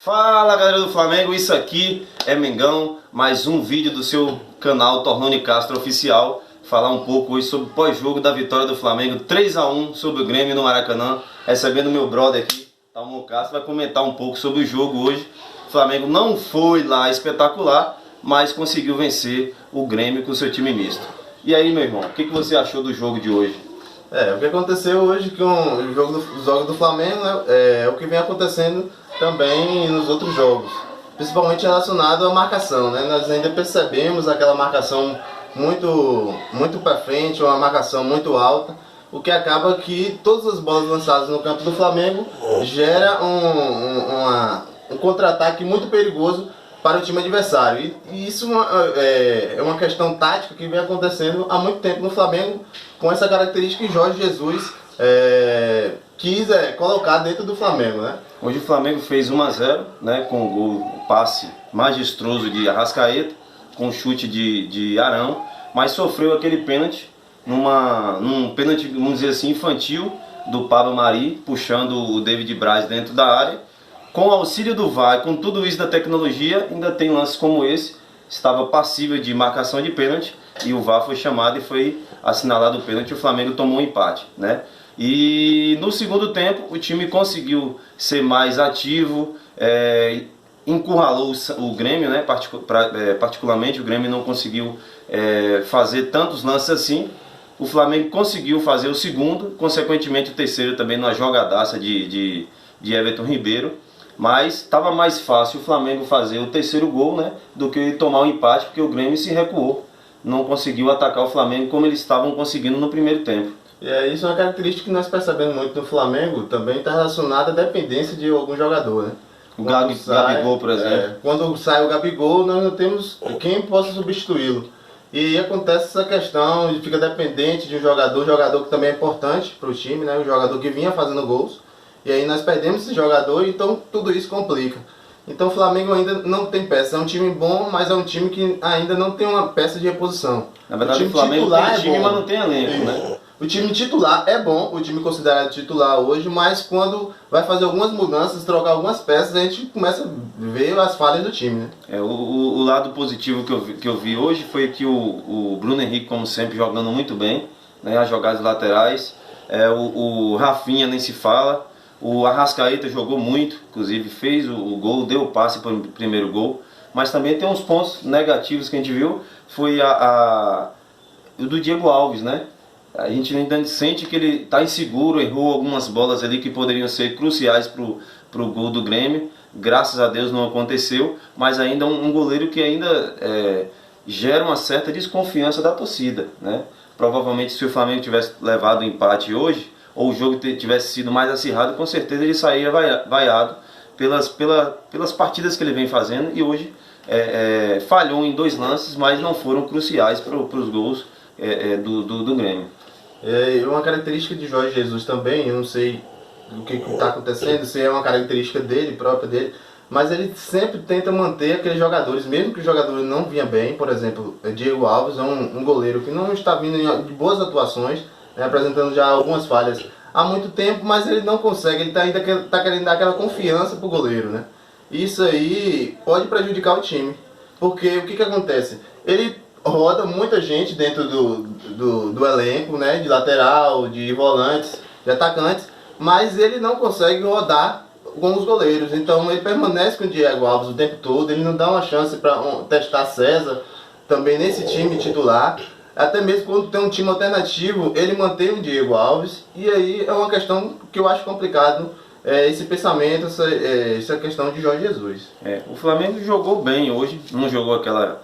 Fala galera do Flamengo, isso aqui é Mengão, mais um vídeo do seu canal Tornone Castro Oficial. Falar um pouco hoje sobre o pós-jogo da vitória do Flamengo 3 a 1 sobre o Grêmio no Maracanã. Recebendo meu brother aqui, Talmo Castro, vai comentar um pouco sobre o jogo hoje. O Flamengo não foi lá espetacular, mas conseguiu vencer o Grêmio com o seu time misto. E aí, meu irmão, o que você achou do jogo de hoje? O que aconteceu hoje com o jogo do Flamengo, né, é o que vem acontecendo também nos outros jogos, principalmente relacionado à marcação, né? Nós ainda percebemos aquela marcação muito para frente, uma marcação muito alta, o que acaba que todas as bolas lançadas no campo do Flamengo gera um contra-ataque muito perigoso para o time adversário. E isso é uma questão tática que vem acontecendo há muito tempo no Flamengo, com essa característica que Jorge Jesus quis colocar dentro do Flamengo, né? Hoje o Flamengo fez 1 a 0, né, com o passe majestroso de Arrascaeta, com o chute de Arão, mas sofreu aquele pênalti, num pênalti, vamos dizer assim, infantil, do Pablo Mari, puxando o David Braz dentro da área. Com o auxílio do VAR, com tudo isso da tecnologia, ainda tem lances como esse, estava passível de marcação de pênalti, e o VAR foi chamado e foi assinalado o pênalti, o Flamengo tomou um empate, né? E no segundo tempo o time conseguiu ser mais ativo, encurralou o Grêmio, né? Particularmente o Grêmio não conseguiu fazer tantos lances assim. O Flamengo conseguiu fazer o segundo, consequentemente o terceiro também na jogadaça de Everton Ribeiro. Mas estava mais fácil o Flamengo fazer o terceiro gol, né, do que tomar o empate, porque o Grêmio se recuou, não conseguiu atacar o Flamengo como eles estavam conseguindo no primeiro tempo. Isso é uma característica que nós percebemos muito no Flamengo, também está relacionada à dependência de algum jogador, né? O Gabigol, por exemplo. Quando sai o Gabigol, nós não temos quem possa substituí-lo. E acontece essa questão de fica dependente de um jogador que também é importante para o time, né? Um jogador que vinha fazendo gols. E aí nós perdemos esse jogador, então tudo isso complica. Então o Flamengo ainda não tem peça. É um time bom, mas é um time que ainda não tem uma peça de reposição. Na verdade o Flamengo tem time, mas não tem elenco, né? O time titular é bom, o time considerado titular hoje, mas quando vai fazer algumas mudanças, trocar algumas peças, a gente começa a ver as falhas do time, né? O lado positivo que eu vi hoje foi que o Bruno Henrique, como sempre, jogando muito bem, né, as jogadas laterais. O Rafinha nem se fala. O Arrascaeta jogou muito, inclusive fez o gol, deu o passe para o primeiro gol. Mas também tem uns pontos negativos que a gente viu, foi o do Diego Alves, né? A gente ainda sente que ele está inseguro, errou algumas bolas ali que poderiam ser cruciais para o gol do Grêmio. Graças a Deus não aconteceu, mas ainda um goleiro que ainda gera uma certa desconfiança da torcida, né? Provavelmente se o Flamengo tivesse levado o empate hoje, ou o jogo tivesse sido mais acirrado, com certeza ele sairia vaiado pelas partidas que ele vem fazendo, e hoje falhou em 2 lances, mas não foram cruciais para os gols do Grêmio. Uma característica de Jorge Jesus também, eu não sei o que está acontecendo, se é uma característica dele, própria dele, mas ele sempre tenta manter aqueles jogadores, mesmo que o jogador não vinha bem. Por exemplo, Diego Alves é um goleiro que não está vindo de boas atuações, né, apresentando já algumas falhas há muito tempo, mas ele não consegue, ele ainda está querendo dar aquela confiança para o goleiro, né? Isso aí pode prejudicar o time, porque o que acontece? Ele roda muita gente dentro do elenco, né, de lateral, de volantes, de atacantes, mas ele não consegue rodar com os goleiros. Então ele permanece com o Diego Alves o tempo todo, ele não dá uma chance para testar César também nesse time titular. Até mesmo quando tem um time alternativo, ele mantém o Diego Alves. E aí é uma questão que eu acho complicado, esse pensamento, essa questão de Jorge Jesus. O Flamengo jogou bem hoje, não jogou aquela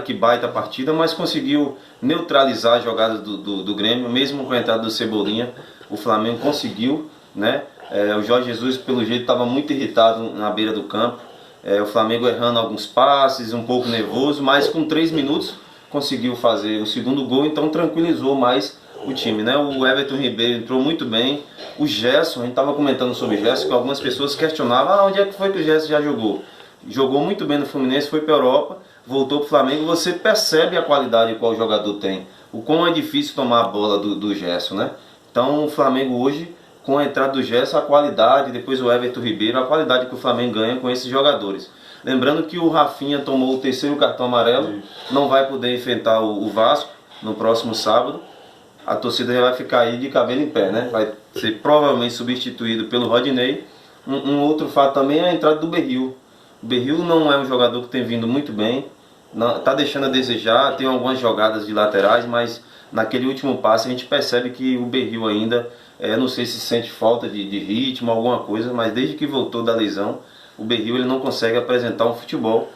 que baita partida, mas conseguiu neutralizar a jogada do Grêmio, mesmo com a entrada do Cebolinha. O Flamengo conseguiu, né? O Jorge Jesus, pelo jeito, estava muito irritado na beira do campo. O Flamengo errando alguns passes, um pouco nervoso, mas com 3 minutos conseguiu fazer o segundo gol, então tranquilizou mais o time, né? O Everton Ribeiro entrou muito bem. O Gerson, a gente estava comentando sobre o Gerson, que algumas pessoas questionavam, onde é que foi que o Gerson já jogou? Jogou muito bem no Fluminense, foi para a Europa, voltou para o Flamengo. Você percebe a qualidade que o jogador tem, o quão é difícil tomar a bola do Gerson, né? Então o Flamengo hoje com a entrada do Gerson, a qualidade, depois o Everton Ribeiro, a qualidade que o Flamengo ganha com esses jogadores. Lembrando que o Rafinha tomou o terceiro cartão amarelo, não vai poder enfrentar o Vasco no próximo sábado. A torcida já vai ficar aí de cabelo em pé, né? Vai ser provavelmente substituído pelo Rodinei. Um outro fato também é a entrada do Berril. O Berril não é um jogador que tem vindo muito bem, está deixando a desejar, tem algumas jogadas de laterais, mas naquele último passe a gente percebe que o Berril ainda, não sei se sente falta de ritmo, alguma coisa, mas desde que voltou da lesão, o Berril ele não consegue apresentar um futebol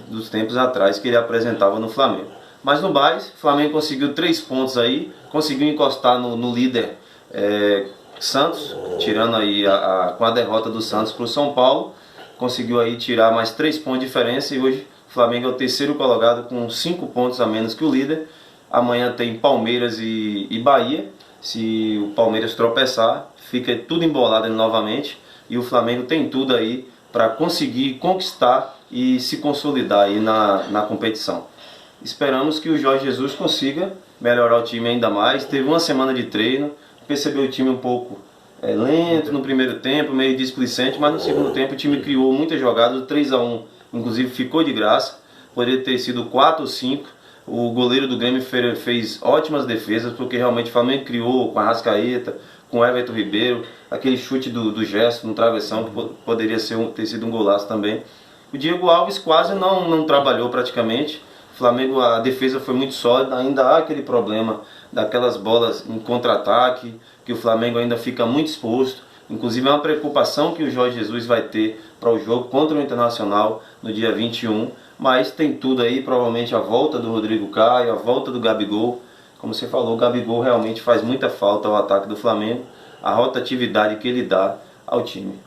dos tempos atrás que ele apresentava no Flamengo. Mas no Bares, o Flamengo conseguiu 3 pontos aí, conseguiu encostar no líder Santos, tirando aí com a derrota do Santos para o São Paulo, conseguiu aí tirar mais 3 pontos de diferença e hoje o Flamengo é o terceiro colocado com 5 pontos a menos que o líder. Amanhã tem Palmeiras e Bahia. Se o Palmeiras tropeçar, fica tudo embolado novamente e o Flamengo tem tudo aí para conseguir conquistar e se consolidar aí na competição. Esperamos que o Jorge Jesus consiga melhorar o time ainda mais. Teve uma semana de treino, percebeu o time um pouco lento no primeiro tempo, meio displicente, mas no segundo tempo o time criou muitas jogadas, o 3-1 inclusive ficou de graça, poderia ter sido 4 ou 5. O goleiro do Grêmio fez ótimas defesas, porque realmente o Flamengo criou com a Arrascaeta, com o Everton Ribeiro, aquele chute do Gerson no travessão, que poderia ter sido um golaço também. O Diego Alves quase não trabalhou praticamente. O Flamengo, a defesa foi muito sólida, ainda há aquele problema daquelas bolas em contra-ataque, que o Flamengo ainda fica muito exposto. Inclusive é uma preocupação que o Jorge Jesus vai ter para o jogo contra o Internacional no dia 21. Mas tem tudo aí, provavelmente a volta do Rodrigo Caio, a volta do Gabigol. Como você falou, o Gabigol realmente faz muita falta ao ataque do Flamengo, a rotatividade que ele dá ao time.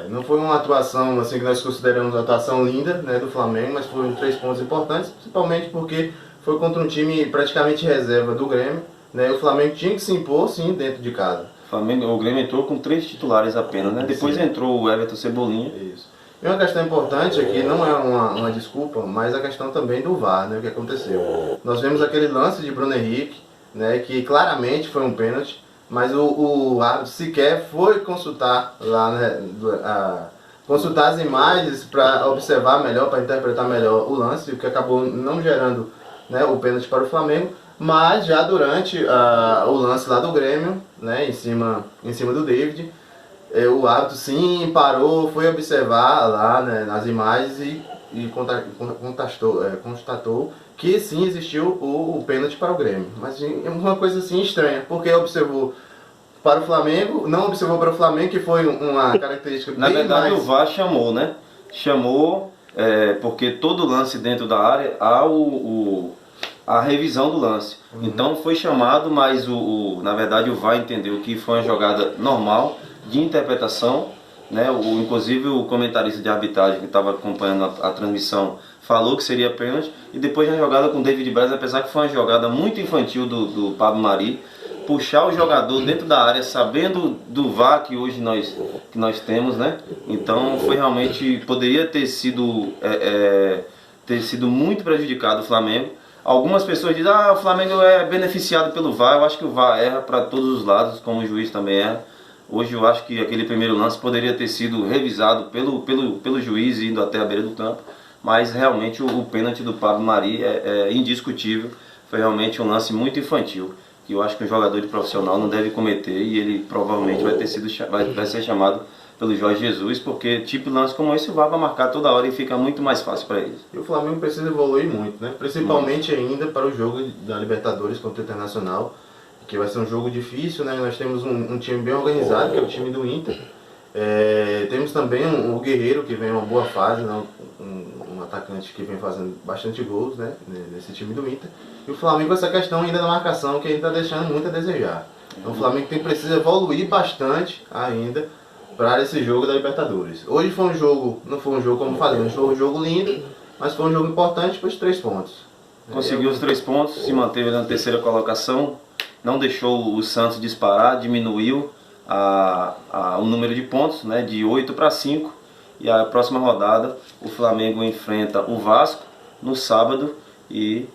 Não foi uma atuação assim que nós consideramos uma atuação linda, né, do Flamengo, mas foram 3 pontos importantes, principalmente porque foi contra um time praticamente reserva do Grêmio, né, o Flamengo tinha que se impor sim dentro de casa. O Grêmio entrou com 3 titulares apenas, né? Depois entrou o Everton Cebolinha. Isso. E uma questão importante aqui, não é uma desculpa, mas a questão também do VAR, né, o que aconteceu. Nós vemos aquele lance de Bruno Henrique, né, que claramente foi um pênalti, mas o árbitro sequer foi consultar lá, né, consultar as imagens para observar melhor, para interpretar melhor o lance, o que acabou não gerando, né, o pênalti para o Flamengo. Mas já durante o lance lá do Grêmio, né, em cima do David, o árbitro sim parou, foi observar lá, né, nas imagens e constatou que sim existiu o pênalti para o Grêmio. Mas é uma coisa assim estranha, porque observou para o Flamengo, não observou para o Flamengo, que foi uma característica bem Na verdade mais... o VAR chamou, né? Chamou porque todo lance dentro da área há a revisão do lance. Então foi chamado, mas na verdade o VAR entendeu que foi uma jogada normal de interpretação, né? Inclusive o comentarista de arbitragem que estava acompanhando a transmissão falou que seria pênalti, e depois na jogada com o David Braz, apesar que foi uma jogada muito infantil do Pablo Mari, puxar o jogador dentro da área, sabendo do VAR que hoje nós temos, né? Então foi realmente, poderia ter sido muito prejudicado o Flamengo. Algumas pessoas dizem, o Flamengo é beneficiado pelo VAR. Eu acho que o VAR erra para todos os lados, como o juiz também erra. Hoje eu acho que aquele primeiro lance poderia ter sido revisado pelo juiz indo até a beira do campo, mas realmente o pênalti do Pablo Mari é indiscutível. Foi realmente um lance muito infantil, que eu acho que um jogador de profissional não deve cometer, e ele provavelmente vai ser chamado pelo Jorge Jesus, porque tipo de lance como esse o VAR vai marcar toda hora e fica muito mais fácil para eles. E o Flamengo precisa evoluir muito, né? Principalmente ainda para o jogo da Libertadores contra o Internacional, que vai ser um jogo difícil, né? Nós temos um time bem organizado, que é o time do Inter. Temos também o Guerreiro, que vem em uma boa fase, né? Um atacante que vem fazendo bastante gols, né? Nesse time do Inter. E o Flamengo com essa questão ainda da marcação, que ainda está deixando muito a desejar. Então o Flamengo precisa evoluir bastante ainda para esse jogo da Libertadores. Hoje foi um jogo, não foi um jogo como eu falei, não foi um jogo lindo, mas foi um jogo importante para os 3 pontos. Conseguiu os 3 pontos, se manteve na terceira colocação, não deixou o Santos disparar, diminuiu o número de pontos, né, de 8 para 5. E a próxima rodada o Flamengo enfrenta o Vasco no sábado e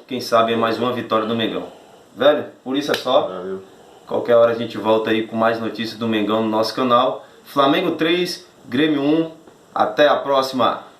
quem sabe é mais uma vitória do Mengão. Velho, por isso é só. Valeu. Qualquer hora a gente volta aí com mais notícias do Mengão no nosso canal. Flamengo 3, Grêmio 1. Até a próxima!